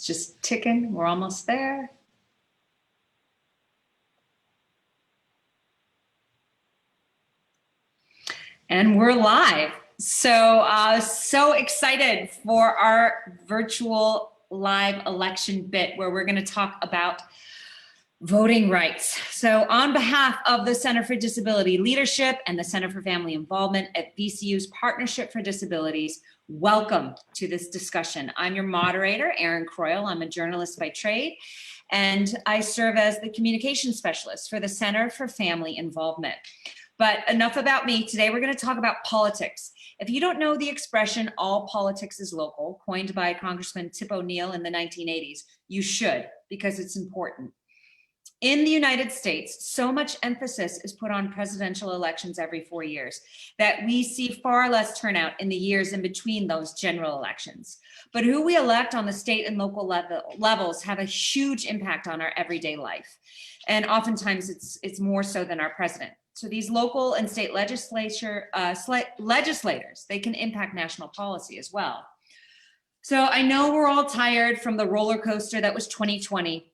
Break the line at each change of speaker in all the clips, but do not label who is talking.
It's just ticking. We're almost there. And we're live. So excited for our virtual live election bit where we're going to talk about voting rights. So on behalf of the Center for Disability Leadership and the Center for Family Involvement at VCU's Partnership for Disabilities, welcome to this discussion. I'm your moderator, Erin Croyle. I'm a journalist by trade, and I serve as the communications specialist for the Center for Family Involvement. But enough about me. Today we're going to talk about politics. If you don't know the expression, all politics is local, coined by Congressman Tip O'Neill in the 1980s, you should, because it's important. In the United States, so much emphasis is put on presidential elections every 4 years that we see far less turnout in the years in between those general elections. But who we elect on the state and local levels have a huge impact on our everyday life. And oftentimes it's more so than our president. So these local and state legislators, they can impact national policy as well. So I know we're all tired from the roller coaster that was 2020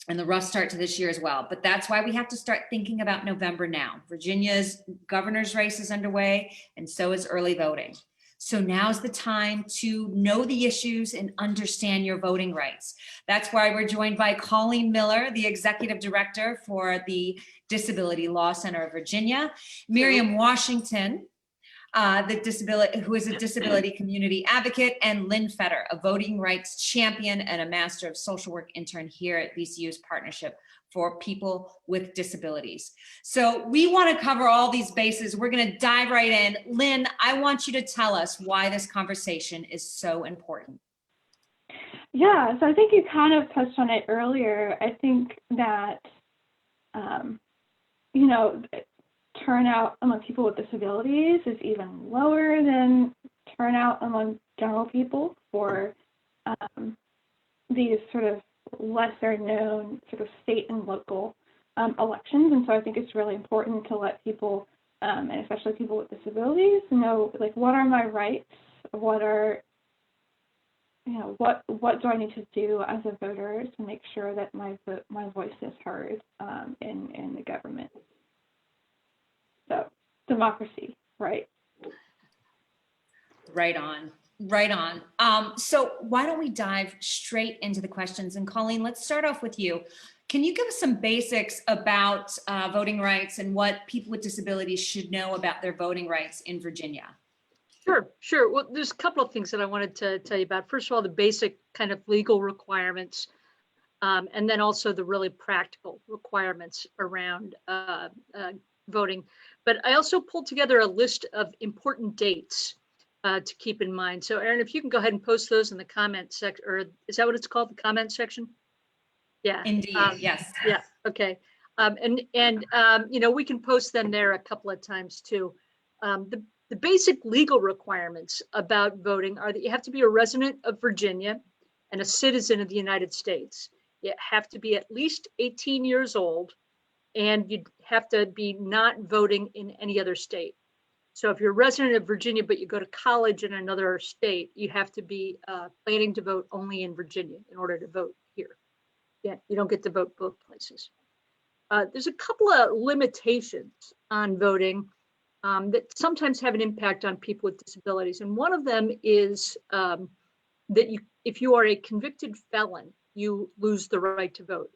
and the rough start to this year as well. But that's why we have to start thinking about November now. Virginia's governor's race is underway, and so is early voting. So now's the time to know the issues and understand your voting rights. That's why we're joined by Colleen Miller, the executive director for the Disability Law Center of Virginia, Miriam Washington, who is a disability community advocate, and Lynn Fetter, a voting rights champion and a Master of Social Work intern here at VCU's Partnership for People with Disabilities. So we want to cover all these bases. We're going to dive right in. Lynn, I want you to tell us why this conversation is so important.
Yeah, so I think you kind of touched on it earlier. I think that, turnout among people with disabilities is even lower than turnout among general people for these sort of lesser known sort of state and local elections. And so I think it's really important to let people, and especially people with disabilities, know, like, what are my rights? What are, what do I need to do as a voter to make sure that my voice is heard in the government? So democracy, right?
Right on. Right on. So why don't we dive straight into the questions? And Colleen, let's start off with you. Can you give us some basics about voting rights and what people with disabilities should know about their voting rights in Virginia?
Sure. Well, there's a couple of things that I wanted to tell you about. First of all, the basic kind of legal requirements, and then also the really practical requirements around voting. But I also pulled together a list of important dates to keep in mind. So Erin, if you can go ahead and post those in the comment section, or is that what it's called, the comment section? Yeah.
Indeed, yes.
Yeah, okay. We can post them there a couple of times too. The basic legal requirements about voting are that you have to be a resident of Virginia and a citizen of the United States. You have to be at least 18 years old, and you'd have to be not voting in any other state. So if you're a resident of Virginia, but you go to college in another state, you have to be planning to vote only in Virginia in order to vote here. Yeah, you don't get to vote both places. There's a couple of limitations on voting that sometimes have an impact on people with disabilities. And one of them is that if you are a convicted felon, you lose the right to vote.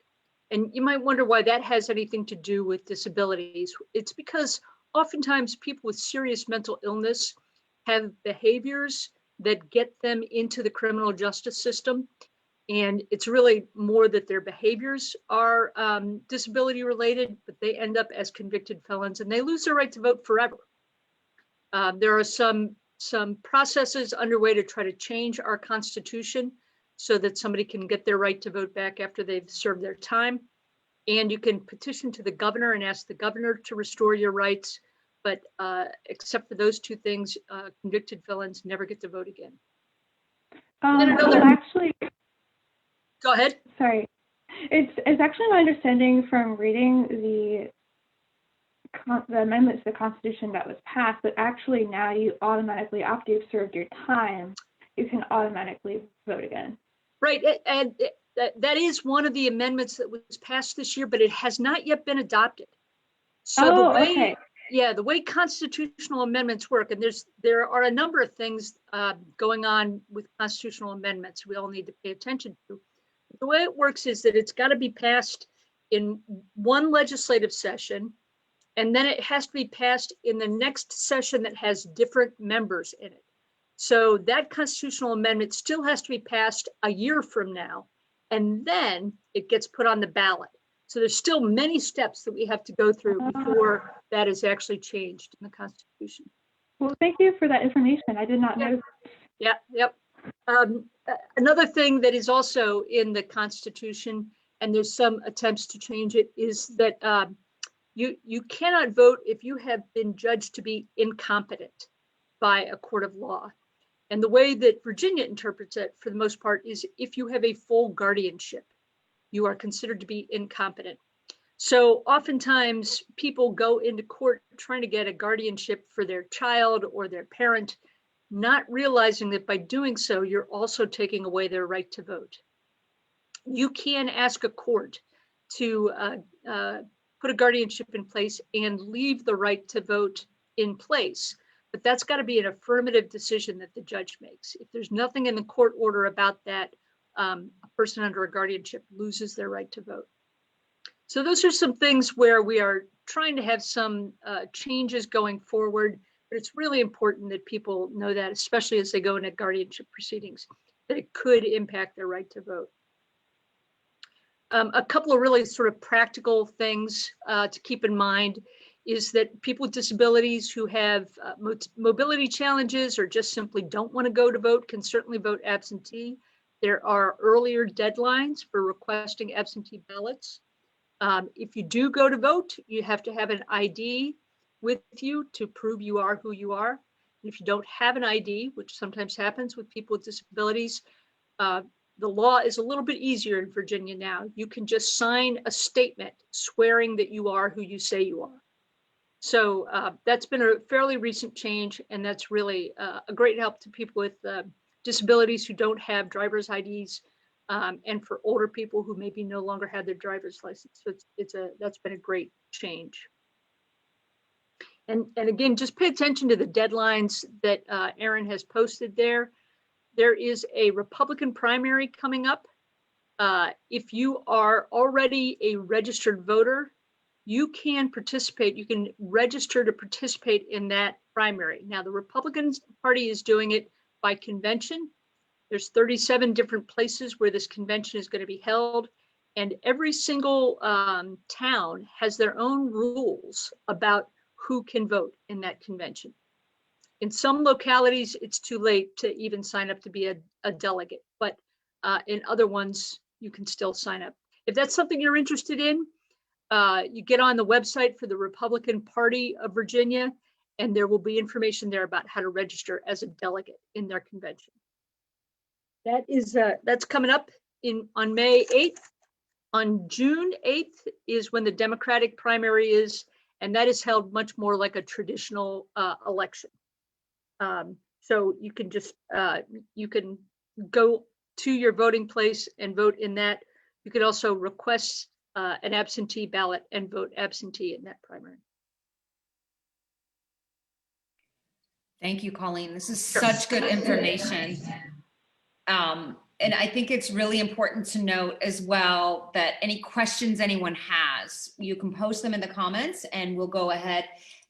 And you might wonder why that has anything to do with disabilities. It's because oftentimes people with serious mental illness have behaviors that get them into the criminal justice system. And it's really more that their behaviors are disability related, but they end up as convicted felons and they lose their right to vote forever. There are some processes underway to try to change our Constitution so that somebody can get their right to vote back after they've served their time. And you can petition to the governor and ask the governor to restore your rights. But except for those two things, convicted felons never get to vote again.
Actually,
go ahead.
Sorry. It's actually my understanding from reading the amendments to the Constitution that was passed that actually now you automatically, after you've served your time, you can automatically vote again.
Right, that is one of the amendments that was passed this year, but it has not yet been adopted. So the
Oh,
way,
okay.
yeah, the way constitutional amendments work, and there are a number of things going on with constitutional amendments we all need to pay attention to. The way it works is that it's got to be passed in one legislative session, and then it has to be passed in the next session that has different members in it. So that constitutional amendment still has to be passed a year from now, and then it gets put on the ballot. So there's still many steps that we have to go through before that is actually changed in the Constitution.
Well, thank you for that information. I did not know.
Yeah, yep. Another thing that is also in the Constitution, and there's some attempts to change it, is that you cannot vote if you have been judged to be incompetent by a court of law. And the way that Virginia interprets it, for the most part, is if you have a full guardianship, you are considered to be incompetent. So oftentimes people go into court trying to get a guardianship for their child or their parent, not realizing that by doing so, you're also taking away their right to vote. You can ask a court to put a guardianship in place and leave the right to vote in place. But that's got to be an affirmative decision that the judge makes. If there's nothing in the court order about that, a person under a guardianship loses their right to vote. So those are some things where we are trying to have some changes going forward, but it's really important that people know that, especially as they go into guardianship proceedings, that it could impact their right to vote. A couple of really sort of practical things to keep in mind is that people with disabilities who have mobility challenges or just simply don't want to go to vote can certainly vote absentee. There are earlier deadlines for requesting absentee ballots. If you do go to vote, you have to have an ID with you to prove you are who you are. And if you don't have an ID, which sometimes happens with people with disabilities, the law is a little bit easier in Virginia now. You can just sign a statement swearing that you are who you say you are. So that's been a fairly recent change, and that's really a great help to people with disabilities who don't have driver's IDs, and for older people who maybe no longer have their driver's license. So that's been a great change. And again, just pay attention to the deadlines that Erin has posted there. There is a Republican primary coming up. If you are already a registered voter, you can participate. You can register to participate in that primary. Now, the Republican Party is doing it by convention. There's 37 different places where this convention is going to be held. And every single town has their own rules about who can vote in that convention. In some localities, it's too late to even sign up to be a delegate, but in other ones, you can still sign up. If that's something you're interested in, you get on the website for the Republican Party of Virginia, and there will be information there about how to register as a delegate in their convention. That is that's coming up on May 8th. On June 8th is when the Democratic primary is, and that is held much more like a traditional election. So you can just you can go to your voting place and vote in that. You could also request an absentee ballot and vote absentee in that primary.
Thank you, Colleen. This is such good information. And I think it's really important to note as well that any questions anyone has, you can post them in the comments and we'll go ahead.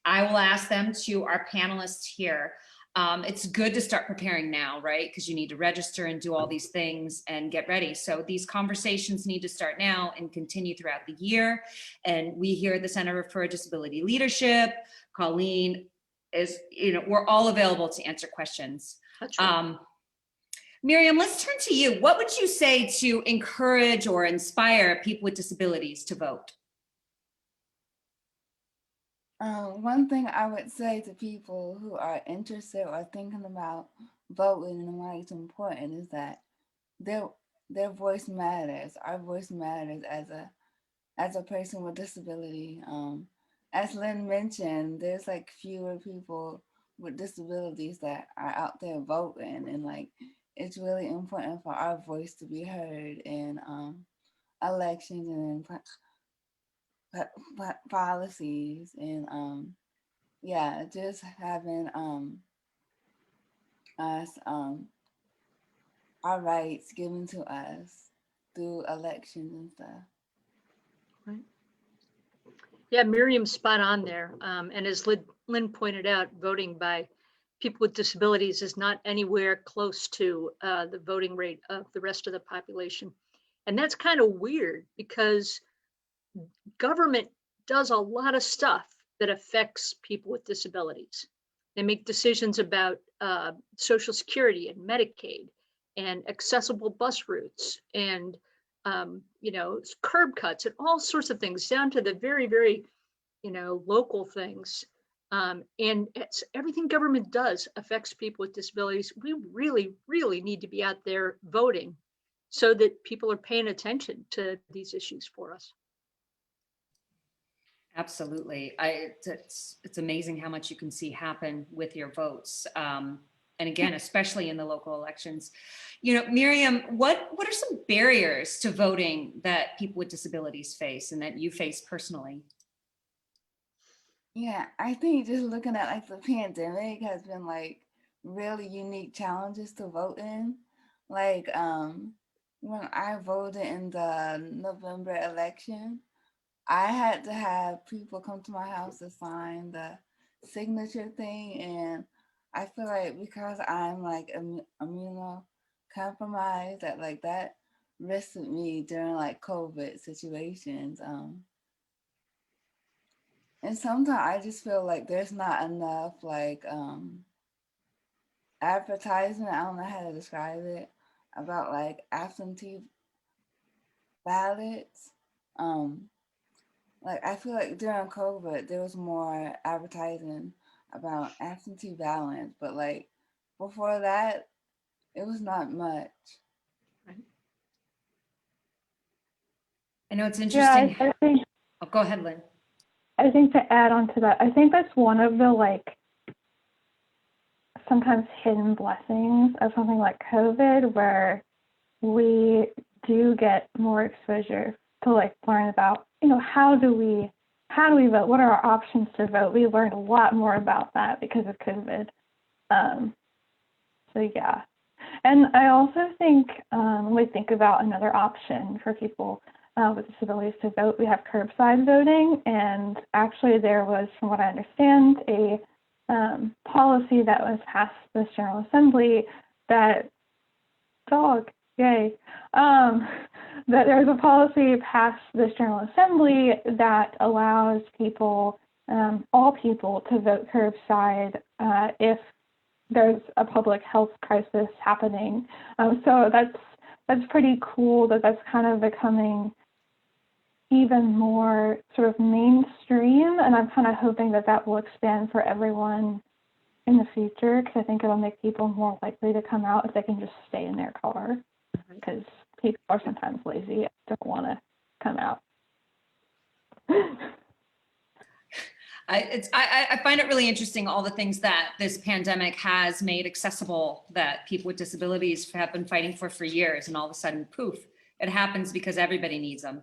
I will ask them to our panelists here. It's good to start preparing now, right? Because you need to register and do all these things and get ready. So these conversations need to start now and continue throughout the year. And we here at the Center for Disability Leadership, Colleen is, we're all available to answer questions.
That's right.
Miriam, let's turn to you. What would you say to encourage or inspire people with disabilities to vote?
One thing I would say to people who are interested or thinking about voting and why it's important is that their voice matters. Our voice matters as a person with disability. As Lynn mentioned, there's like fewer people with disabilities that are out there voting, and like it's really important for our voice to be heard in elections and policies, and yeah, just having us our rights given to us through elections and stuff.
Right. Yeah, Miriam's spot on there. And as Lynn pointed out, voting by people with disabilities is not anywhere close to the voting rate of the rest of the population. And that's kind of weird because government does a lot of stuff that affects people with disabilities. They make decisions about Social Security and Medicaid and accessible bus routes and curb cuts and all sorts of things, down to the very, very, local things. And it's everything government does affects people with disabilities. We really, really need to be out there voting so that people are paying attention to these issues for us.
Absolutely. It's amazing how much you can see happen with your votes. And again, especially in the local elections. Miriam, what are some barriers to voting that people with disabilities face and that you face personally?
Yeah, I think just looking at like the pandemic has been like really unique challenges to vote in. Like when I voted in the November election, I had to have people come to my house to sign the signature thing, and I feel like because I'm like immunocompromised, that risked me during like COVID situations. And sometimes I just feel like there's not enough like advertisement, I don't know how to describe it, about like absentee ballots. Like I feel like during COVID there was more advertising about absentee ballots, but like before that it was not much.
I know it's
Yeah,
interesting.
I think
Oh, go ahead, Lynn.
to add on to that, I think that's one of the like sometimes hidden blessings of something like COVID, where we do get more exposure to like learn about, how do we vote? What are our options to vote? We learned a lot more about that because of COVID. So yeah. And I also think when we think about another option for people with disabilities to vote, we have curbside voting. And actually there was, from what I understand, a policy that was passed this General Assembly that that there's a policy passed this General Assembly that allows people, all people, to vote curbside if there's a public health crisis happening. So that's pretty cool that that's kind of becoming even more sort of mainstream, and I'm kind of hoping that that will expand for everyone in the future, because I think it'll make people more likely to come out if they can just stay in their car, because people are sometimes lazy and don't want to come out.
I find it really interesting, all the things that this pandemic has made accessible that people with disabilities have been fighting for years, and all of a sudden, poof, it happens because everybody needs them.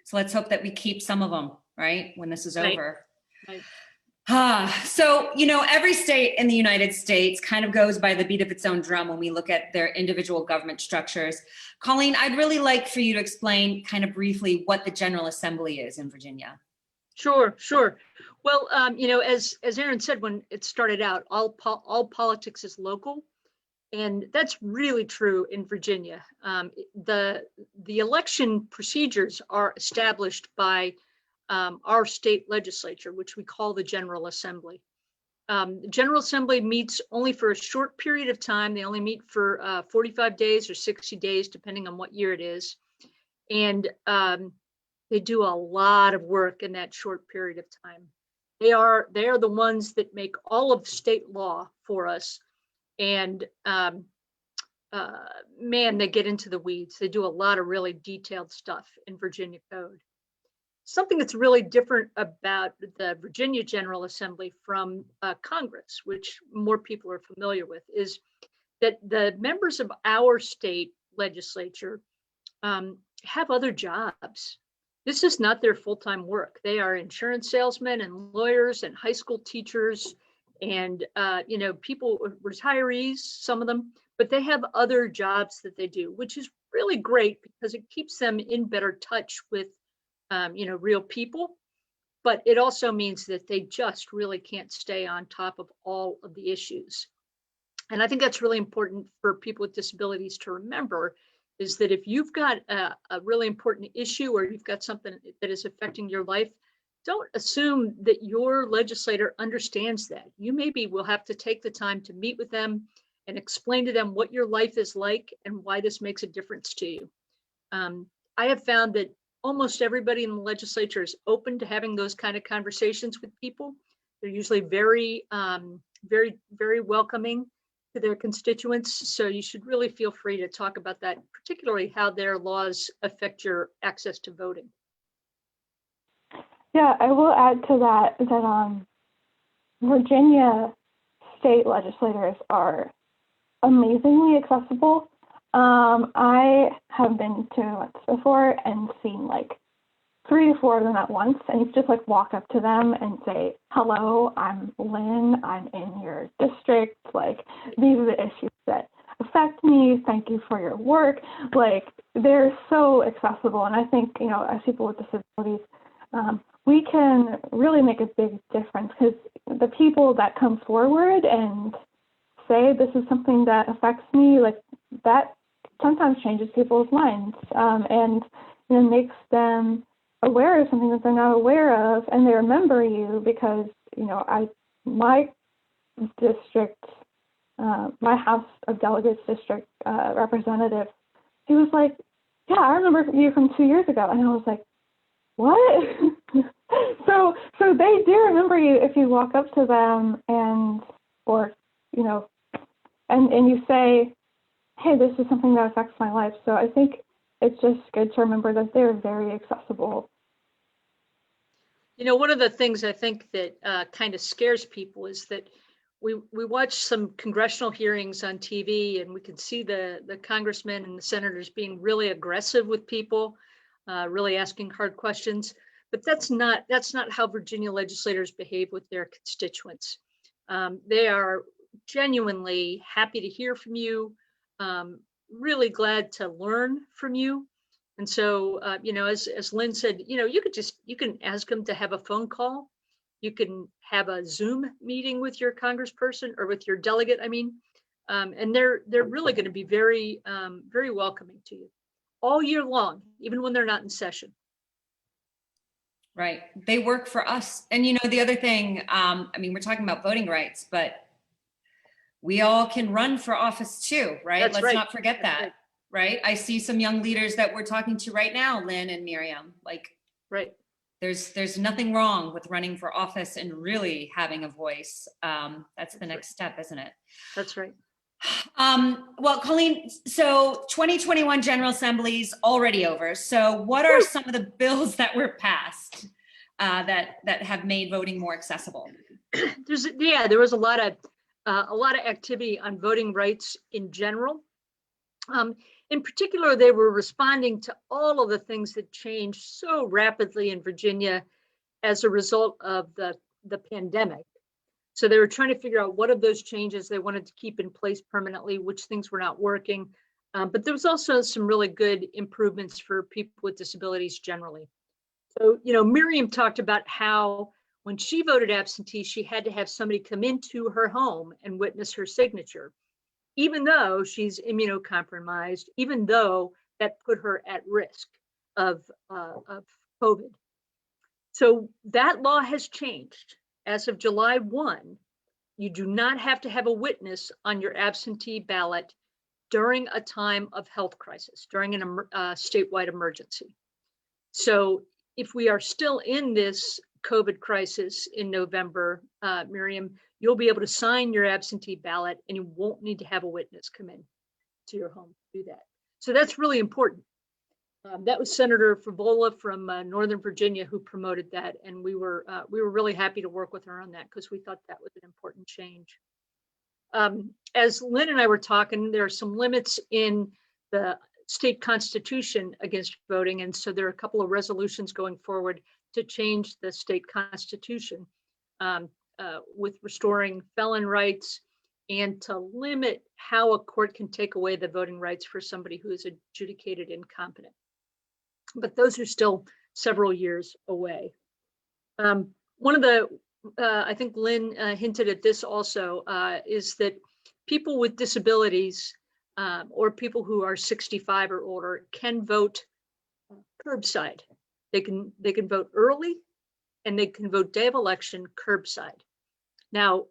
So let's hope that we keep some of them, right, when this is over.
Right.
So, every state in the United States kind of goes by the beat of its own drum when we look at their individual government structures. Colleen, I'd really like for you to explain kind of briefly what the General Assembly is in Virginia.
Sure. Well, as Aaron said, when it started out, all politics is local. And that's really true in Virginia. The election procedures are established by our state legislature, which we call the General Assembly. The General Assembly meets only for a short period of time. They only meet for 45 days or 60 days, depending on what year it is. And they do a lot of work in that short period of time. They are the ones that make all of state law for us. And man, they get into the weeds. They do a lot of really detailed stuff in Virginia code. Something that's really different about the Virginia General Assembly from Congress, which more people are familiar with, is that the members of our state legislature have other jobs. This is not their full-time work. They are insurance salesmen and lawyers and high school teachers and people, retirees, some of them, but they have other jobs that they do, which is really great because it keeps them in better touch with real people. But it also means that they just really can't stay on top of all of the issues. And I think that's really important for people with disabilities to remember, is that if you've got a really important issue or you've got something that is affecting your life, don't assume that your legislator understands that. You maybe will have to take the time to meet with them and explain to them what your life is like and why this makes a difference to you. I have found that almost everybody in the legislature is open to having those kind of conversations with people. They're usually very, very welcoming to their constituents. So you should really feel free to talk about that, particularly how their laws affect your access to voting.
Yeah, I will add to that Virginia state legislators are amazingly accessible. I have been to events before and seen like 3 to 4 of them at once, and you just like walk up to them and say, "Hello, I'm Lynn. I'm in your district. Like, these are the issues that affect me. Thank you for your work." Like, they're so accessible, and I think, as people with disabilities, we can really make a big difference, because the people that come forward and say this is something that affects me, like that sometimes changes people's minds, and makes them aware of something that they're not aware of, and they remember you because my district, my House of Delegates district representative, he was like, "Yeah, I remember you from 2 years ago," and I was like, "What?" so they do remember you if you walk up to them and you say, "Hey, this is something that affects my life." So I think it's just good to remember that they're very accessible.
One of the things I think that kind of scares people is that we watch some congressional hearings on TV, and we can see the congressmen and the senators being really aggressive with people, really asking hard questions. But that's not how Virginia legislators behave with their constituents. They are genuinely happy to hear from you, really glad to learn from you. And so, as Lynn said, you can ask them to have a phone call. You can have a Zoom meeting with your congressperson or with your delegate, and they're really going to be very, very welcoming to you all year long, even when they're not in session.
Right. They work for us. And the other thing, we're talking about voting rights, but we all can run for office too, right?
That's
Let's
right.
not forget
That's
that. Right. I see some young leaders that we're talking to right now, Lynn and Miriam,
right.
There's nothing wrong with running for office and really having a voice. That's the next step, isn't it?
That's right.
Well, Colleen, so 2021 General Assembly's already over. So what are some of the bills that were passed that have made voting more accessible?
There was a lot of activity on voting rights in general. In particular, they were responding to all of the things that changed so rapidly in Virginia as a result of the pandemic. So they were trying to figure out what of those changes they wanted to keep in place permanently, which things were not working. But there was also some really good improvements for people with disabilities generally. So, Miriam talked about how when she voted absentee, she had to have somebody come into her home and witness her signature, even though she's immunocompromised, even though that put her at risk of COVID. So that law has changed. As of July 1, you do not have to have a witness on your absentee ballot during a time of health crisis, during a statewide emergency. So if we are still in this COVID crisis in November, Miriam, you'll be able to sign your absentee ballot and you won't need to have a witness come in to your home to do that. So that's really important. That was Senator Favola from Northern Virginia who promoted that, and we were really happy to work with her on that because we thought that was an important change. as Lynn and I were talking, there are some limits in the state constitution against voting. And so there are a couple of resolutions going forward to change the state constitution with restoring felon rights and to limit how a court can take away the voting rights for somebody who is adjudicated incompetent. But those are still several years away. One of the, I think Lynn hinted at this also, is that people with disabilities or people who are 65 or older can vote curbside. They can vote early and they can vote day of election curbside. Now,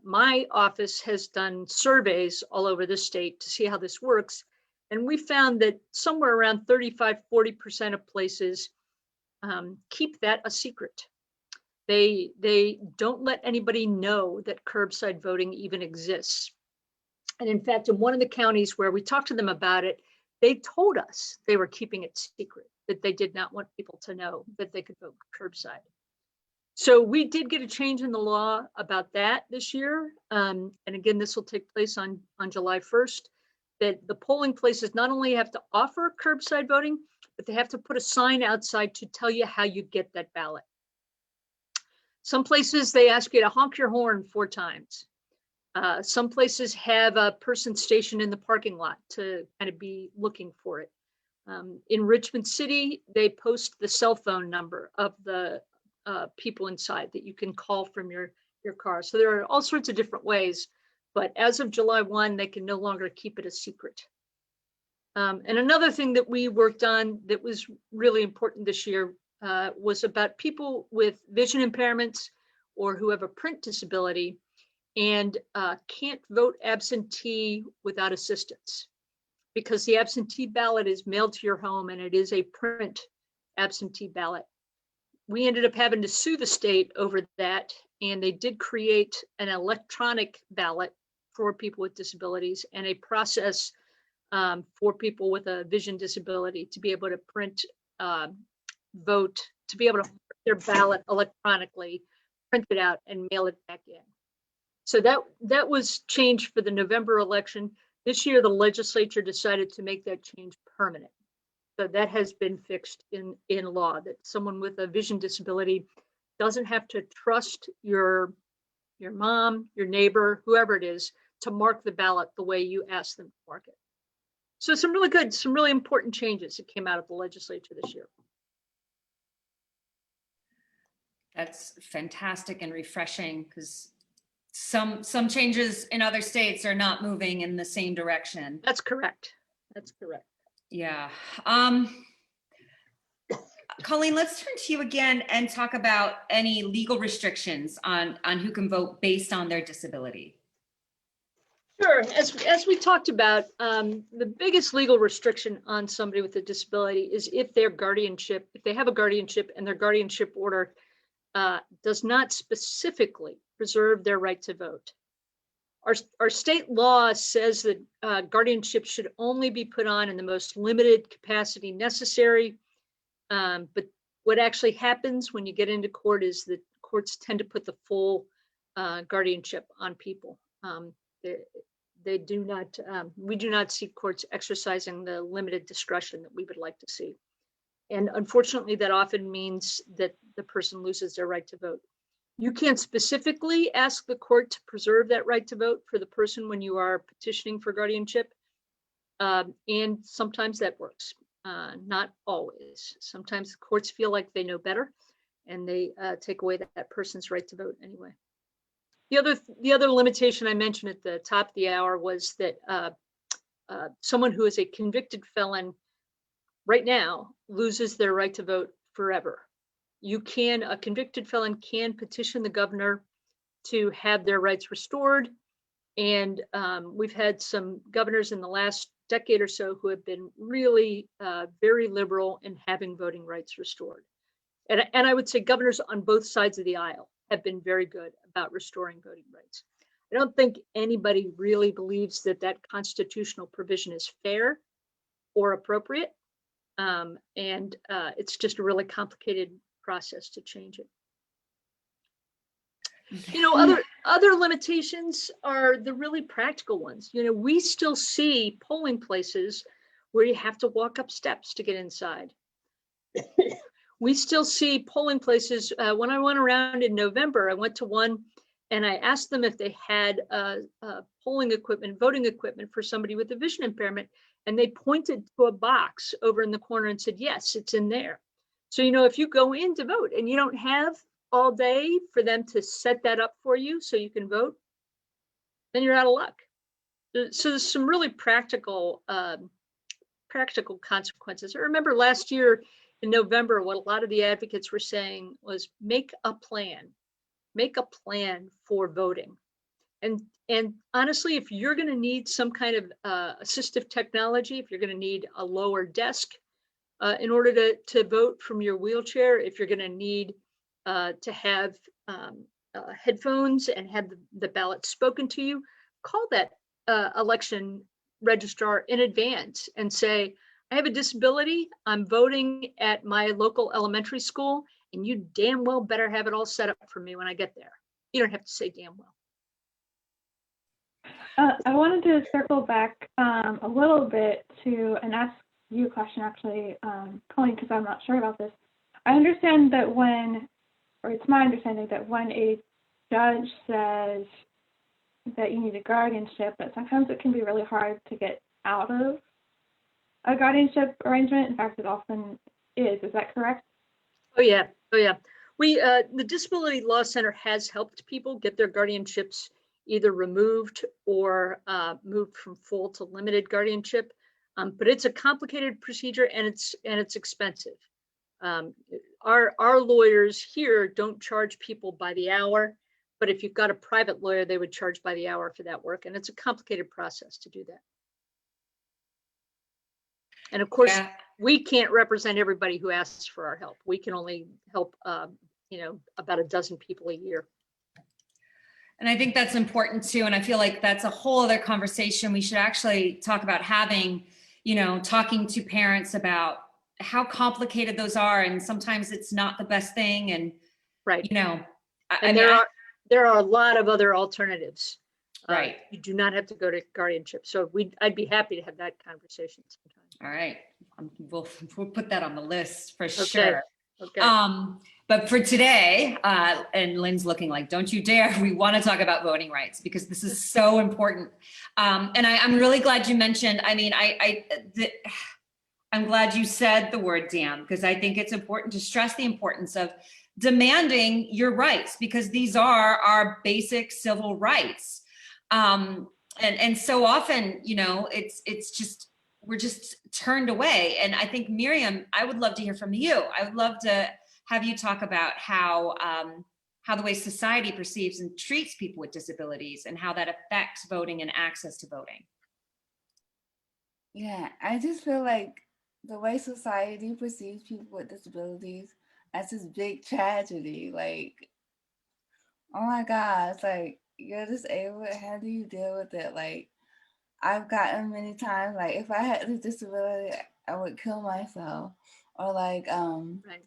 my office has done surveys all over the state to see how this works. And we found that somewhere around 35–40% of places keep that a secret. They don't let anybody know that curbside voting even exists. And in fact, in one of the counties where we talked to them about it, they told us they were keeping it secret, that they did not want people to know that they could vote curbside. So we did get a change in the law about that this year. And again, this will take place on July 1st, that the polling places not only have to offer curbside voting, but they have to put a sign outside to tell you how you get that ballot. Some places they ask you to honk your horn 4 times. Some places have a person stationed in the parking lot to kind of be looking for it. In Richmond City, they post the cell phone number of the people inside that you can call from your car. So there are all sorts of different ways, but as of July 1, they can no longer keep it a secret. And another thing that we worked on that was really important this year was about people with vision impairments or who have a print disability and can't vote absentee without assistance, because the absentee ballot is mailed to your home and it is a print absentee ballot. We ended up having to sue the state over that, and they did create an electronic ballot for people with disabilities and a process for people with a vision disability to be able to print, vote, to be able to print their ballot electronically, print it out and mail it back in. So that was changed for the November election. This year, the legislature decided to make that change permanent. So that has been fixed in law, that someone with a vision disability doesn't have to trust your mom, your neighbor, whoever it is, to mark the ballot the way you ask them to mark it. So some really important changes that came out of the legislature this year.
That's fantastic and refreshing, because some changes in other states are not moving in the same direction.
That's correct. That's correct.
Yeah. Colleen, let's turn to you again and talk about any legal restrictions on who can vote based on their disability.
Sure. As we talked about, the biggest legal restriction on somebody with a disability is if they have a guardianship and their guardianship order does not specifically preserve their right to vote. Our state law says that guardianship should only be put on in the most limited capacity necessary. But what actually happens when you get into court is that courts tend to put the full guardianship on people. They do not, we do not see courts exercising the limited discretion that we would like to see. And unfortunately, that often means that the person loses their right to vote. You can't specifically ask the court to preserve that right to vote for the person when you are petitioning for guardianship. And sometimes that works, not always. Sometimes the courts feel like they know better and they take away that person's right to vote anyway. The other limitation I mentioned at the top of the hour was that someone who is a convicted felon right now loses their right to vote forever. A convicted felon can petition the governor to have their rights restored. And we've had some governors in the last decade or so who have been really very liberal in having voting rights restored. And I would say governors on both sides of the aisle have been very good about restoring voting rights. I don't think anybody really believes that that constitutional provision is fair or appropriate. And it's just a really complicated process to change it. You know, other limitations are the really practical ones. You know, we still see polling places where you have to walk up steps to get inside. We still see polling places. When I went around in November, I went to one and I asked them if they had polling equipment, voting equipment for somebody with a vision impairment. And they pointed to a box over in the corner and said, yes, it's in there. So, you know, if you go in to vote and you don't have all day for them to set that up for you so you can vote, then you're out of luck. So there's some really practical consequences. I remember last year in November, what a lot of the advocates were saying was make a plan for voting. And honestly, if you're going to need some kind of assistive technology, if you're going to need a lower desk in order to vote from your wheelchair, if you're going to need to have headphones and have the ballot spoken to you, call that election registrar in advance and say, I have a disability, I'm voting at my local elementary school, and you damn well better have it all set up for me when I get there. You don't have to say damn well.
I wanted to circle back a little bit to and ask you a question, actually, Colleen, because I'm not sure about this. I understand that it's my understanding that when a judge says that you need a guardianship, that sometimes it can be really hard to get out of a guardianship arrangement. In fact, it often is. Is that correct?
Oh yeah. The Disability Law Center has helped people get their guardianships either removed or moved from full to limited guardianship. But it's a complicated procedure and it's expensive. Our lawyers here don't charge people by the hour, but if you've got a private lawyer, they would charge by the hour for that work. And it's a complicated process to do that. And of course, we can't represent everybody who asks for our help. We can only help, about a dozen people a year.
And I think that's important too. And I feel like that's a whole other conversation we should actually talk about having, talking to parents about how complicated those are. And sometimes it's not the best thing. And,
right.
There
are a lot of other alternatives.
Right.
You do not have to go to guardianship. So I'd be happy to have that conversation sometime.
All right. We'll put that on the list for
Okay.
sure.
Okay.
But for today, and Lynn's looking like, don't you dare, we want to talk about voting rights because this is so important. And I'm really glad you mentioned, I'm glad you said the word damn, because I think it's important to stress the importance of demanding your rights, because these are our basic civil rights. And so often, it's just, we're just turned away. And I think, Miriam, I would love to hear from you. I would love to have you talk about how the way society perceives and treats people with disabilities and how that affects voting and access to voting.
Yeah, I just feel like the way society perceives people with disabilities as this big tragedy, like, oh my God, it's like, you're disabled, how do you deal with it? Like, I've gotten many times, like, if I had this disability, I would kill myself. Or like,
Right.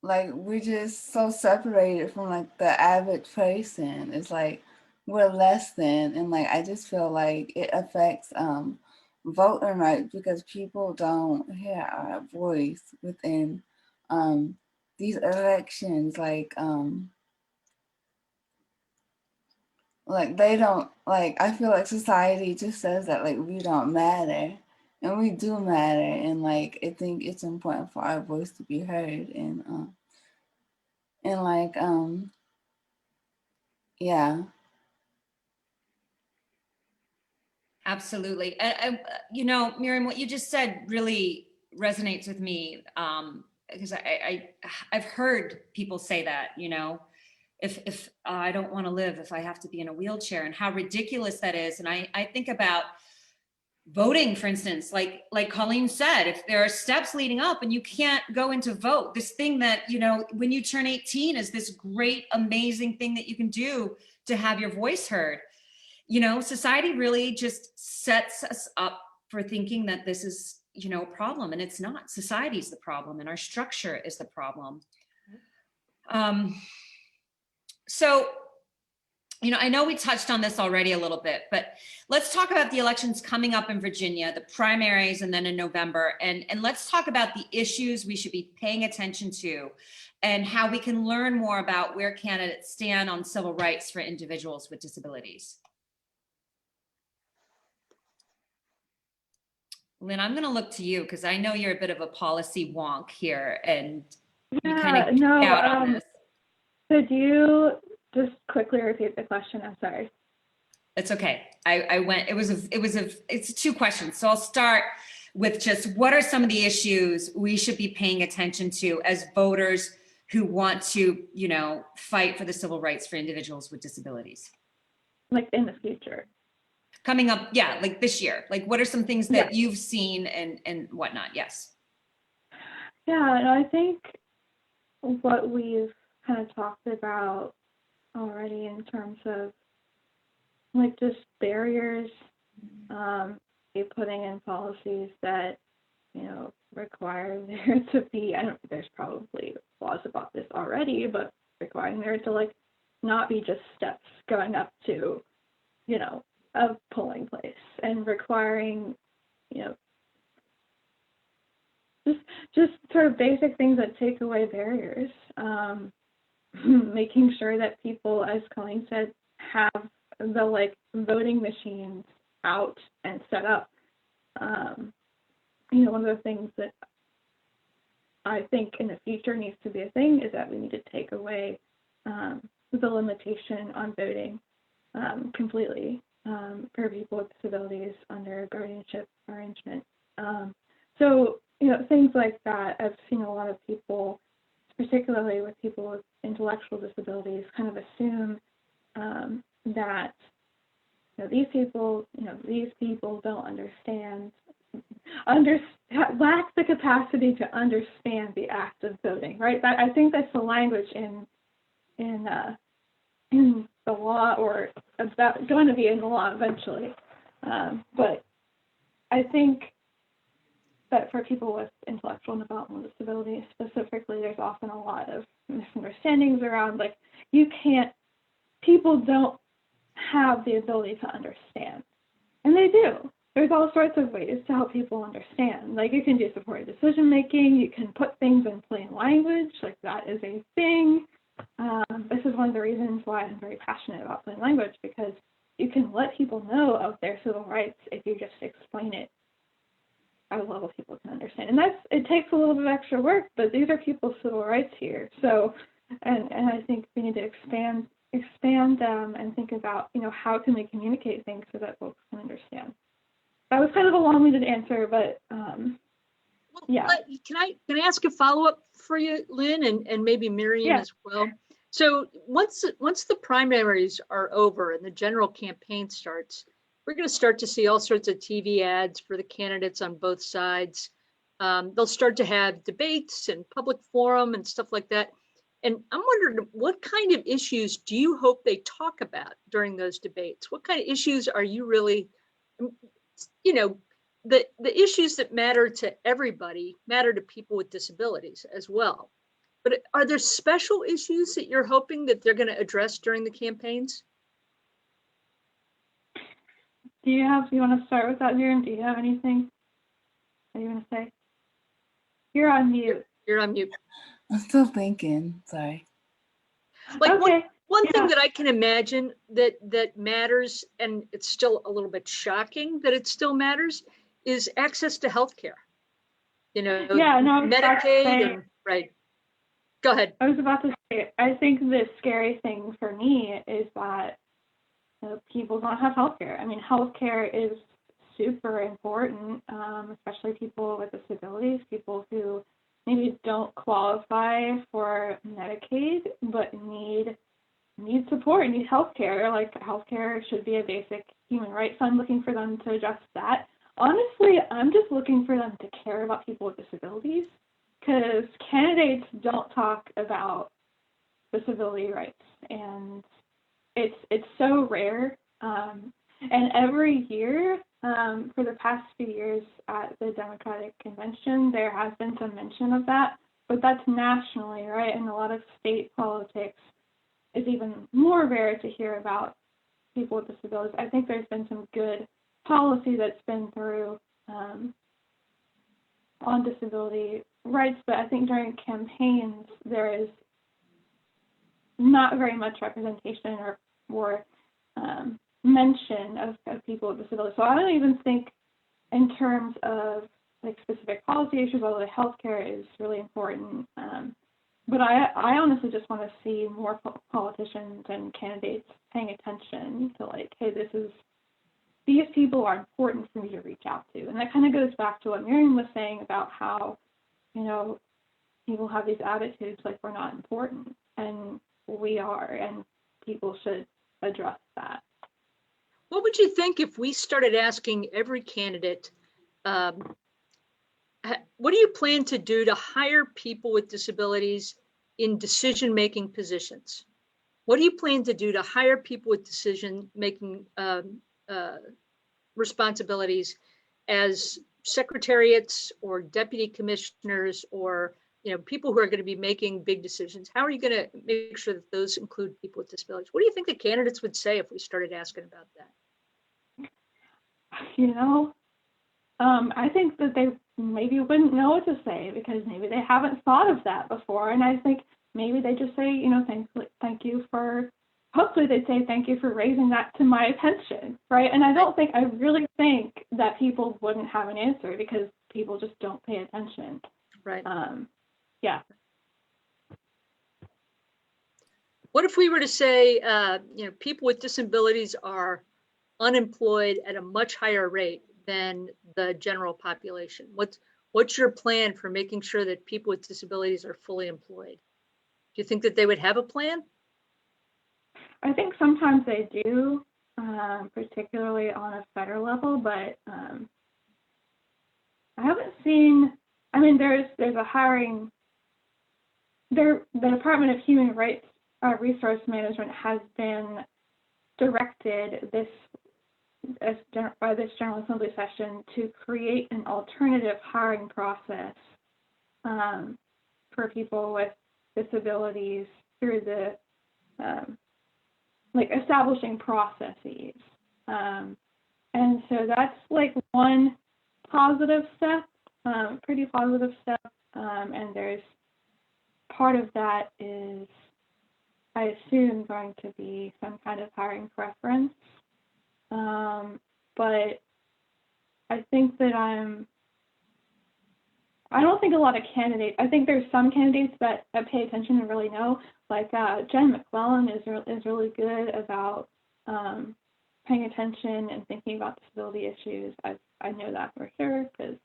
like we're just so separated from like the average person. It's like we're less than, and like I just feel like it affects voting rights because people don't hear our voice within these elections. Like they don't, like I feel like society just says that like we don't matter, and we do matter, and like I think it's important for our voice to be heard, and like yeah.
Absolutely. Miriam, what you just said really resonates with me, because I've heard people say that, if I don't want to live, if I have to be in a wheelchair, and how ridiculous that is. And I think about voting, for instance, like Colleen said, if there are steps leading up and you can't go in to vote, this thing that, when you turn 18 is this great, amazing thing that you can do to have your voice heard. Society really just sets us up for thinking that this is, a problem, and it's not. Society's the problem, and our structure is the problem. So, I know we touched on this already a little bit, but let's talk about the elections coming up in Virginia, the primaries, and then in November. And let's talk about the issues we should be paying attention to and how we can learn more about where candidates stand on civil rights for individuals with disabilities. Lynn, I'm going to look to you because I know you're a bit of a policy wonk here, and you kind of out on this.
Could you just quickly repeat the question? I'm sorry.
It's okay. It's 2 questions. So I'll start with just what are some of the issues we should be paying attention to as voters who want to, fight for the civil rights for individuals with disabilities?
Like in the future.
Coming up, yeah, like this year. Like what are some things that you've seen and whatnot? Yes.
Yeah, and I think what we've kind of talked about already in terms of like just barriers, putting in policies that, require there to be, there's probably laws about this already, but requiring there to like not be just steps going up to, a polling place, and requiring, just sort of basic things that take away barriers, making sure that people, as Colleen said, have the like voting machines out and set up. One of the things that I think in the future needs to be a thing is that we need to take away the limitation on voting completely for people with disabilities under a guardianship arrangement. So, things like that. I've seen a lot of people, particularly with people with intellectual disabilities, kind of assume that these people don't understand, lack the capacity to understand the act of voting, right? I think that's the language in the law, or about going to be in the law eventually. But I think that for people with intellectual and developmental disabilities specifically, there's often a lot of misunderstandings around like people don't have the ability to understand, and they do. There's all sorts of ways to help people understand. Like you can do supported decision making, you can put things in plain language, like that is a thing. This is one of the reasons why I'm very passionate about plain language, because you can let people know of their civil rights if you just explain it at a level people can understand. And it takes a little bit of extra work, but these are people's civil rights here. So, and I think we need to expand and think about, how can we communicate things so that folks can understand. That was kind of a long-winded answer, but yeah.
Can I ask a follow-up for you, Lynn, and maybe Miriam as well? So once the primaries are over and the general campaign starts, we're going to start to see all sorts of TV ads for the candidates on both sides. They'll start to have debates and public forum and stuff like that. And I'm wondering, what kind of issues do you hope they talk about during those debates? What kind of issues are you really, the issues that matter to everybody matter to people with disabilities as well. But are there special issues that you're hoping that they're going to address during the campaigns?
Do you want to start with that, Miriam? Do you have anything that you want to say? You're on mute.
You're on mute.
I'm still thinking, sorry.
Like
okay.
one thing that I can imagine that matters, and it's still a little bit shocking that it still matters, is access to healthcare. Medicaid, and right. Go ahead.
I was about to say, I think the scary thing for me is that people don't have healthcare. I mean, healthcare is super important, especially people with disabilities, people who maybe don't qualify for Medicaid but need support, need healthcare. Like healthcare should be a basic human right, so I'm looking for them to address that. Honestly, I'm just looking for them to care about people with disabilities, because candidates don't talk about disability rights, and it's so rare. And every year, for the past few years at the Democratic Convention, there has been some mention of that, but that's nationally, right? In a lot of state politics, is even more rare to hear about people with disabilities. I think there's been some good policy that's been through on disability rights, but I think during campaigns there is not very much representation or mention of people with disabilities. So I don't even think in terms of like specific policy issues, although healthcare is really important. But I honestly just want to see more politicians and candidates paying attention to like, hey, these people are important for me to reach out to. And that kind of goes back to what Miriam was saying about how, you know, people have these attitudes like we're not important, and we are, and people should address that.
What would you think if we started asking every candidate, what do you plan to do to hire people with disabilities in decision-making positions? What do you plan to do to hire people with decision-making responsibilities as secretariats or deputy commissioners, or people who are going to be making big decisions? How are you going to make sure that those include people with disabilities? What do you think the candidates would say if we started asking about that?
I think that they maybe wouldn't know what to say because maybe they haven't thought of that before. And I think maybe they just say, thank you for, hopefully they'd say, thank you for raising that to my attention, right? And I really think that people wouldn't have an answer because people just don't pay attention.
Right.
Yeah.
What if we were to say, people with disabilities are unemployed at a much higher rate than the general population? What's your plan for making sure that people with disabilities are fully employed? Do you think that they would have a plan?
I think sometimes they do, particularly on a federal level, but I haven't seen, there's a hiring, the Department of Human Rights Resource Management has been directed by this General Assembly session to create an alternative hiring process for people with disabilities through the establishing processes. And so that's like one positive step, pretty positive step. And there's part of that is, I assume, going to be some kind of hiring preference. But I think that I don't think a lot of candidates, I think there's some candidates that pay attention and really know, like Jen McClellan is really good about paying attention and thinking about disability issues. I know that for sure because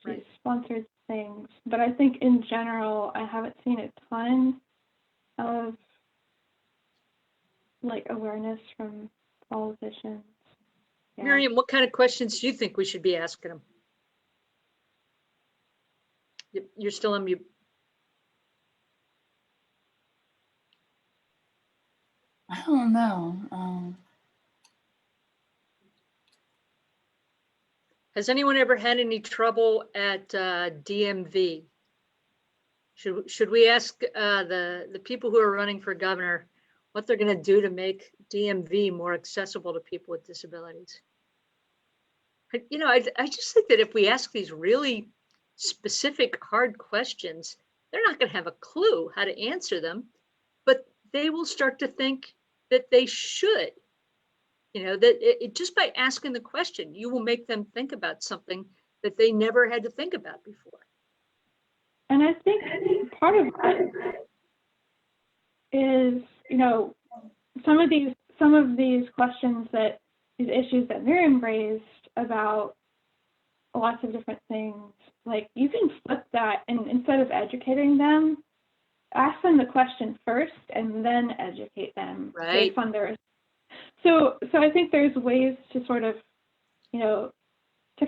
she's sponsored things. But I think in general, I haven't seen a ton of awareness from politicians. Yeah.
Miriam, what kind of questions do you think we should be asking them? You're still on mute.
I don't know.
Has anyone ever had any trouble at DMV? Should we ask the people who are running for governor what they're going to do to make DMV more accessible to people with disabilities? I just think that if we ask these really specific, hard questions, they're not going to have a clue how to answer them, but they will start to think that they should. Just by asking the question, you will make them think about something that they never had to think about before.
And I think part of that is, some of these questions these issues that Miriam raised about lots of different things, you can flip that, and instead of educating them, ask them the question first and then educate them based on their. So I think there's ways to sort of, to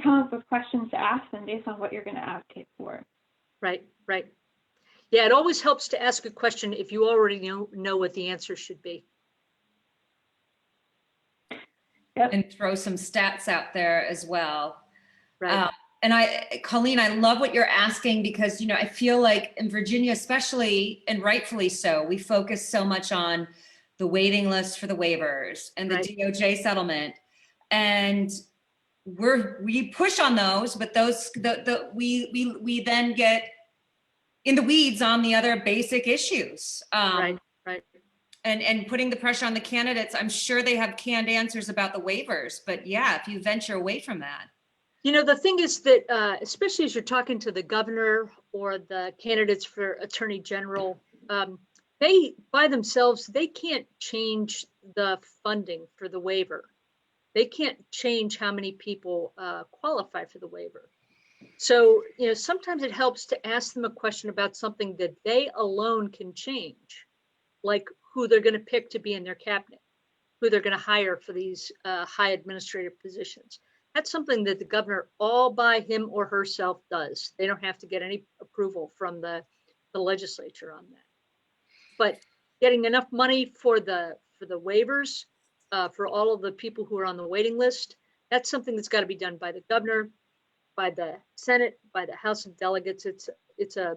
come up with questions to ask them based on what you're going to advocate for.
Right. Yeah, it always helps to ask a question if you already know what the answer should be.
Yep.
And throw some stats out there as well.
Right.
Colleen, I love what you're asking because, you know, I feel like in Virginia, especially, and rightfully so, we focus so much on the waiting list for the waivers and the
Right.
DOJ settlement. And we push on those, but we then get in the weeds on the other basic issues.
Right.
And putting the pressure on the candidates. I'm sure they have canned answers about the waivers, but yeah, if you venture away from that.
You know, the thing is that, especially as you're talking to the governor or the candidates for attorney general, they by themselves, they can't change the funding for the waiver. They can't change how many people qualify for the waiver. So, you know, sometimes it helps to ask them a question about something that they alone can change, like who they're going to pick to be in their cabinet, who they're going to hire for these high administrative positions. That's something that the governor all by him or herself does. They don't have to get any approval from the legislature on that. But getting enough money for the waivers for all of the people who are on the waiting list, that's something that's got to be done by the governor, by the Senate, by the House of Delegates. It's a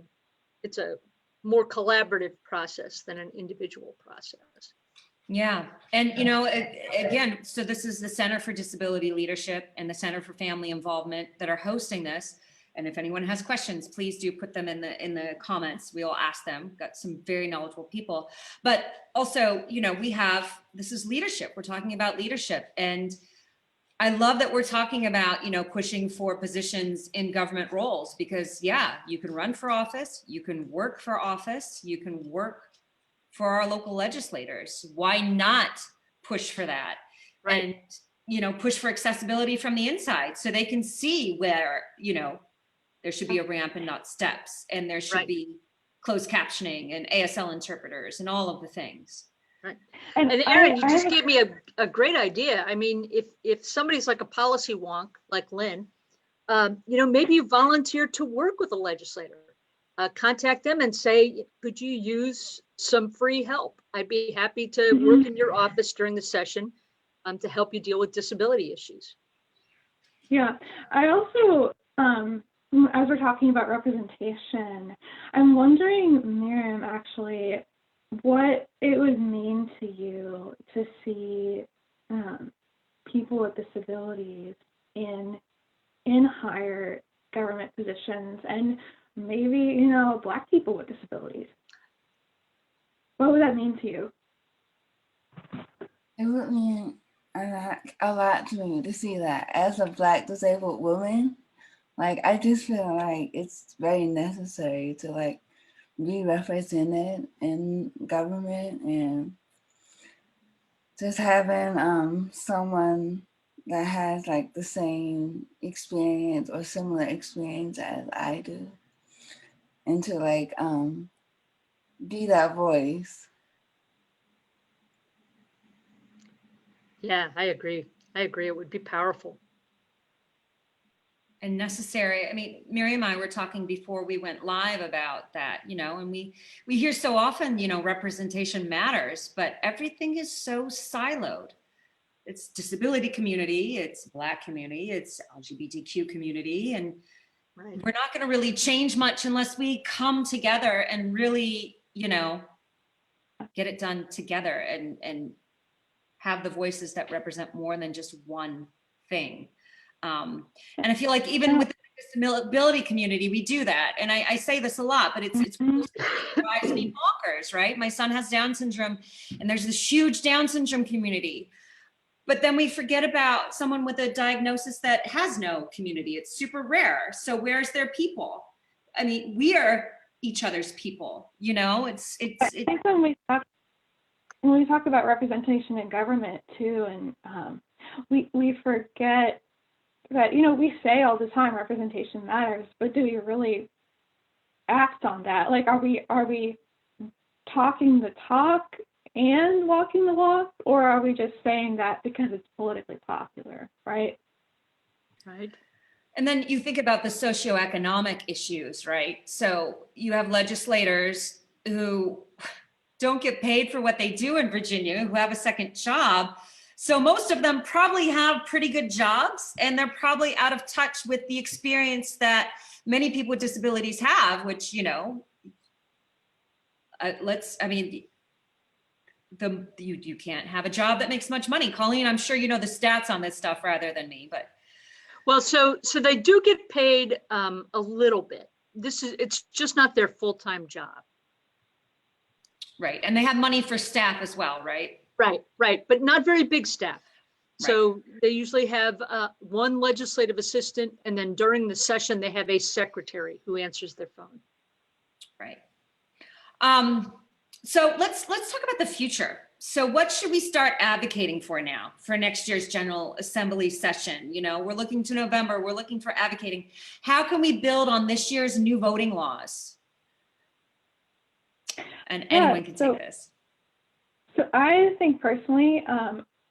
more collaborative process than an individual process.
Yeah. And, you know, again, so this is the Center for Disability Leadership and the Center for Family Involvement that are hosting this. And if anyone has questions, please do put them in the comments. We'll ask them. Got some very knowledgeable people. But also, you know, this is leadership. We're talking about leadership. And I love that we're talking about, you know, pushing for positions in government roles because, yeah, you can run for office, you can work for office, you can work for our local legislators. Why not push for that?
Right.
And, you know, push for accessibility from the inside so they can see where, you know, there should be a ramp and not steps, and there should be closed captioning and ASL interpreters and all of the things.
Right. And Erin, you just gave me a great idea. I mean, if somebody's like a policy wonk, like Lynn, you know, maybe you volunteer to work with a legislator. Contact them and say, could you use some free help? I'd be happy to work in your office during the session to help you deal with disability issues.
Yeah, I also, as we're talking about representation, I'm wondering, Miriam, actually, what it would mean to you to see people with disabilities in higher government positions, and maybe, you know, Black people with disabilities. What would that mean to you?
It would mean a lot to me to see that as a Black disabled woman. Like, I just feel like it's very necessary to like be represented in government, and just having someone that has like the same experience or similar experience as I do, and to like be that voice.
Yeah, I agree. It would be powerful.
And necessary. I mean, Miriam and I were talking before we went live about that, you know, and we hear so often, you know, representation matters, but everything is so siloed. It's disability community, it's Black community, it's LGBTQ community, and we're not going to really change much unless we come together and really, you know, get it done together and have the voices that represent more than just one thing. And I feel like even with the disability community, we do that. And I say this a lot, but it drives me bonkers, right? My son has Down syndrome, and there's this huge Down syndrome community. But then we forget about someone with a diagnosis that has no community. It's super rare. So where's their people? I mean, we are each other's people, you know? I
think when we talk about representation in government too, and we forget that, you know, we say all the time representation matters, but do we really act on that? Like, are we talking the talk and walking the walk, or are we just saying that because it's politically popular, right?
Right.
And then you think about the socioeconomic issues, right? So you have legislators who don't get paid for what they do in Virginia, who have a second job, So most of them probably have pretty good jobs, and they're probably out of touch with the experience that many people with disabilities have, which, you know, you can't have a job that makes much money. Colleen, I'm sure you know the stats on this stuff rather than me, but.
Well, so they do get paid a little bit. It's just not their full-time job.
Right, and they have money for staff as well, right?
Right, but not very big staff. So they usually have one legislative assistant, and then during the session, they have a secretary who answers their phone.
Right. So let's talk about the future. So what should we start advocating for now for next year's General Assembly session? You know, we're looking to November, we're looking for advocating. How can we build on this year's new voting laws? And anyone can take this.
So I think personally,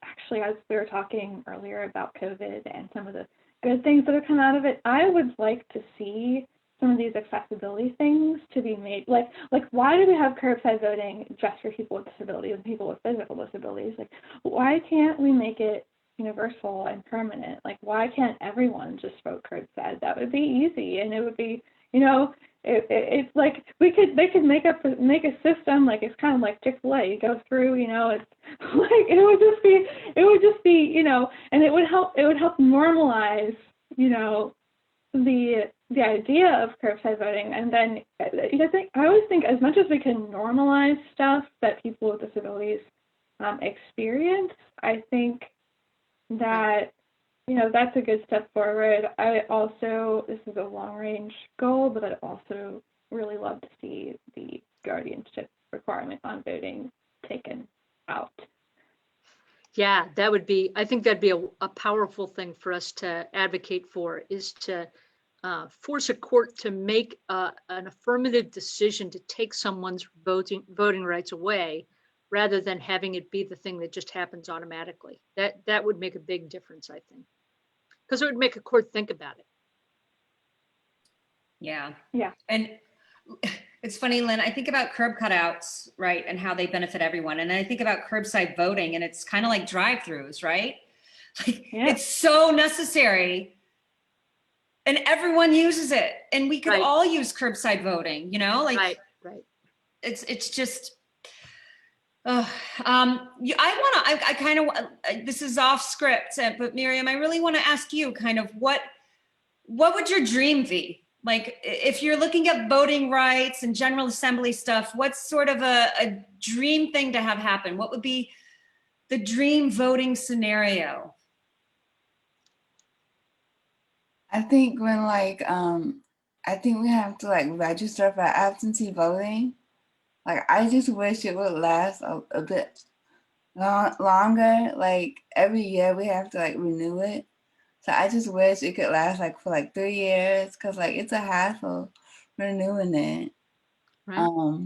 actually, as we were talking earlier about COVID and some of the good things that have come out of it, I would like to see some of these accessibility things to be made. Like why do we have curbside voting just for people with disabilities and people with physical disabilities? Like, why can't we make it universal and permanent? Like, why can't everyone just vote curbside? That would be easy, and it would be, you know, it's like they could make a system, like it's kind of like Chick-fil-A. You go through, you know, it's like it would just be, you know, and it would help normalize, you know, the idea of curbside voting. And then I always think as much as we can normalize stuff that people with disabilities experience, I think that, you know, that's a good step forward. This is a long range goal, but I'd also really love to see the guardianship requirement on voting taken out.
Yeah, I think that'd be a powerful thing for us to advocate for, is to force a court to make an affirmative decision to take someone's voting rights away, rather than having it be the thing that just happens automatically. That would make a big difference, I think, because it would make a court think about it.
Yeah.
Yeah.
And it's funny, Lynn, I think about curb cutouts, right, and how they benefit everyone. And I think about curbside voting, and it's kind of like drive-throughs, right? Like,
yeah.
It's so necessary, and everyone uses it. And we could all use curbside voting, you know, like
right.
It's just, I kind of, this is off script, but Miriam, I really want to ask you kind of what would your dream be? Like, if you're looking at voting rights and General Assembly stuff, what's sort of a dream thing to have happen? What would be the dream voting scenario?
I think when I think we have to like register for absentee voting. Like, I just wish it would last a bit longer. Like, every year we have to like renew it. So I just wish it could last like for like 3 years, because like it's a hassle renewing it.
Right.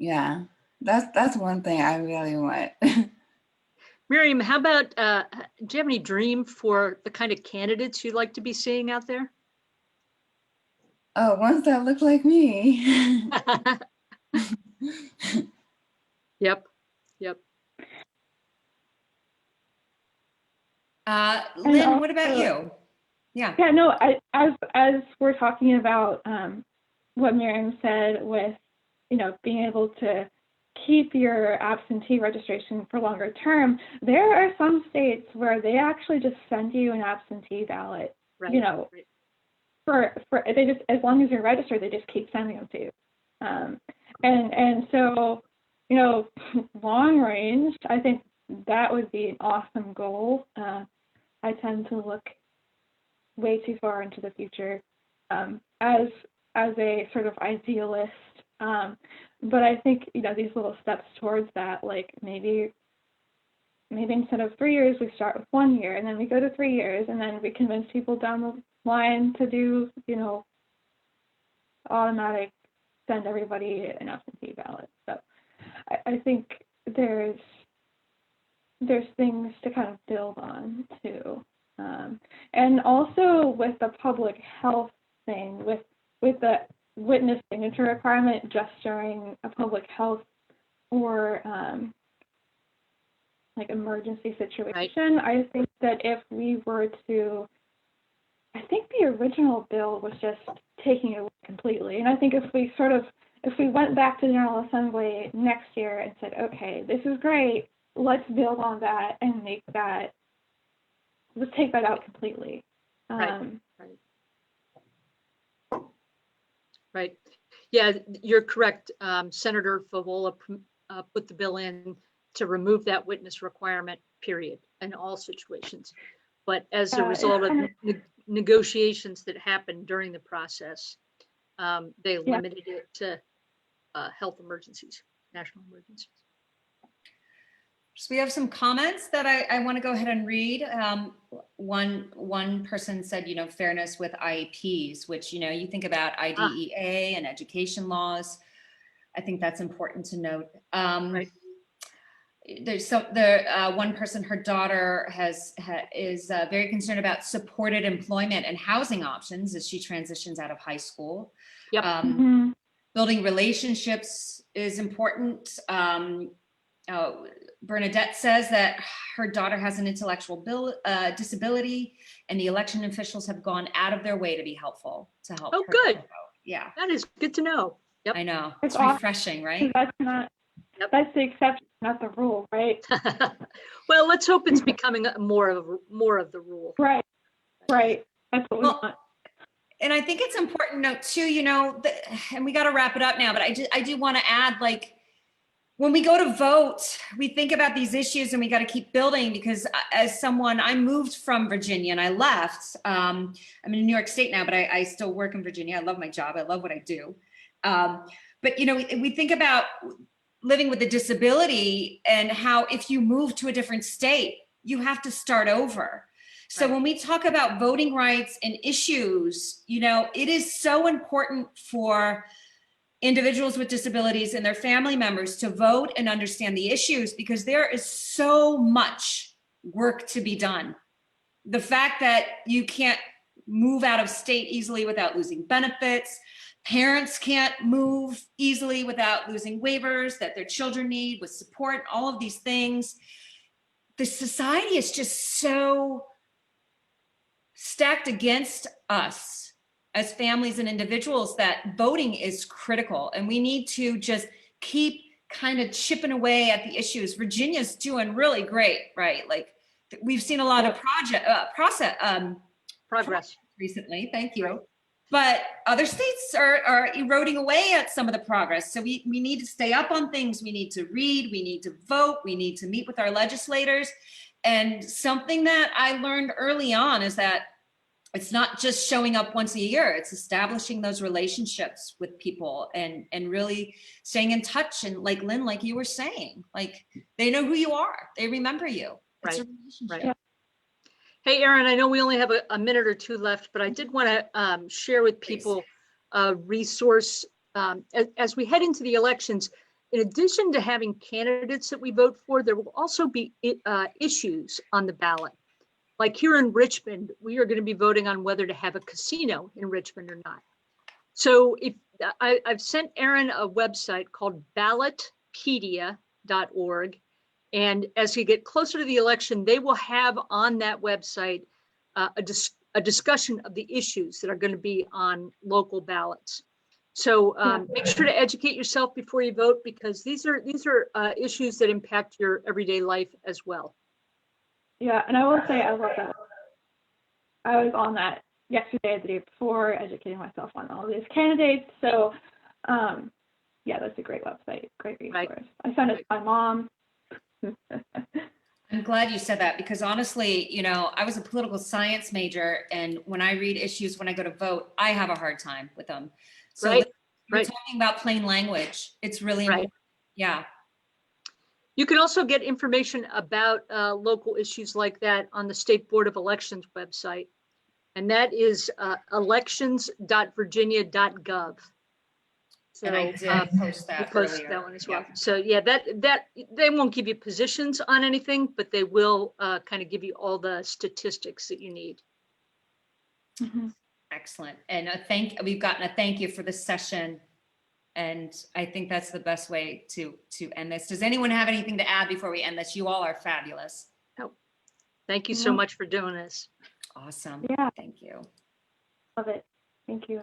Yeah, that's one thing I really want.
Miriam, how about, do you have any dream for the kind of candidates you'd like to be seeing out there?
Oh, ones that look like me.
Yep.
Lynn, what about you? Yeah.
Yeah, no, as we're talking about what Miriam said with, you know, being able to keep your absentee registration for longer term, there are some states where they actually just send you an absentee ballot, you know, for they just, as long as you're registered, they just keep sending them to you. And so, you know, long range, I think that would be an awesome goal. I tend to look way too far into the future as a sort of idealist. But I think, you know, these little steps towards that, like maybe instead of 3 years, we start with 1 year, and then we go to 3 years, and then we convince people down the line to do, you know, automatic send everybody an absentee ballot. So I think there's things to kind of build on too. And also with the public health thing, with the witness signature requirement just during a public health or like emergency situation. I think that if we were to, I think the original bill was just taking it away completely. And I think if we went back to the General Assembly next year and said, okay, this is great, let's build on that and let's take that out completely.
Right. Yeah, you're correct. Senator Favola put the bill in to remove that witness requirement, period, in all situations. But as a result of negotiations that happened during the process, they limited it to health emergencies, national emergencies.
So we have some comments that I want to go ahead and read. One person said, fairness with IEPs, which, you think about IDEA and education laws. I think that's important to note.
Right.
There's one person, her daughter is very concerned about supported employment and housing options as she transitions out of high school.
Yep.
Building relationships is important. Bernadette says that her daughter has an intellectual disability, and the election officials have gone out of their way to be helpful to help.
Oh,
her
good.
vote. Yeah,
that is good to know. Yep.
I know.
It's
It's refreshing, right?
That's that's the exception, not the rule, right?
Well, let's hope it's becoming more of the rule.
Right. That's what we want.
And I think it's important to note too, and we got to wrap it up now, but I do want to add, like, when we go to vote, we think about these issues and we got to keep building, because as someone, I moved from Virginia and I left. I'm in New York State now, but I still work in Virginia. I love my job. I love what I do. But, we think about living with a disability and how if you move to a different state, you have to start over. So when we talk about voting rights and issues, it is so important for individuals with disabilities and their family members to vote and understand the issues, because there is so much work to be done. The fact that you can't move out of state easily without losing benefits, parents can't move easily without losing waivers that their children need with support, all of these things. The society is just so stacked against us as families and individuals that voting is critical, and we need to just keep kind of chipping away at the issues. Virginia's doing really great, right? Like, we've seen a lot of progress recently. Thank you. Right. But other states are eroding away at some of the progress. So we need to stay up on things. We need to read, we need to vote, we need to meet with our legislators. And something that I learned early on is that it's not just showing up once a year, it's establishing those relationships with people and really staying in touch. And like Lynn, like you were saying, like, they know who you are, they remember you. It's a relationship.
Right. Hey, Erin, I know we only have a minute or two left, but I did want to share with people a resource as we head into the elections. In addition to having candidates that we vote for, there will also be issues on the ballot. Like here in Richmond, we are going to be voting on whether to have a casino in Richmond or not. So if I've sent Erin a website called ballotpedia.org. And as we get closer to the election, they will have on that website a discussion of the issues that are going to be on local ballots. So make sure to educate yourself before you vote, because these are issues that impact your everyday life as well.
Yeah, and I will say I love that. I was on that yesterday, the day before, educating myself on all these candidates. So yeah, that's a great website, great resource. Right. I sent it to my mom.
I'm glad you said that, because honestly, I was a political science major, and when I read issues, when I go to vote, I have a hard time with them. So we're talking about plain language. It's really important. Yeah.
You can also get information about local issues like that on the State Board of Elections website, and that is elections.virginia.gov. So,
and I did post that earlier.
That one as well. Yep. So yeah, that they won't give you positions on anything, but they will kind of give you all the statistics that you need.
Mm-hmm.
Excellent. And we've gotten a thank you for this session. And I think that's the best way to end this. Does anyone have anything to add before we end this? You all are fabulous.
Thank you so much for doing this.
Awesome.
Yeah.
Thank you.
Love it. Thank you.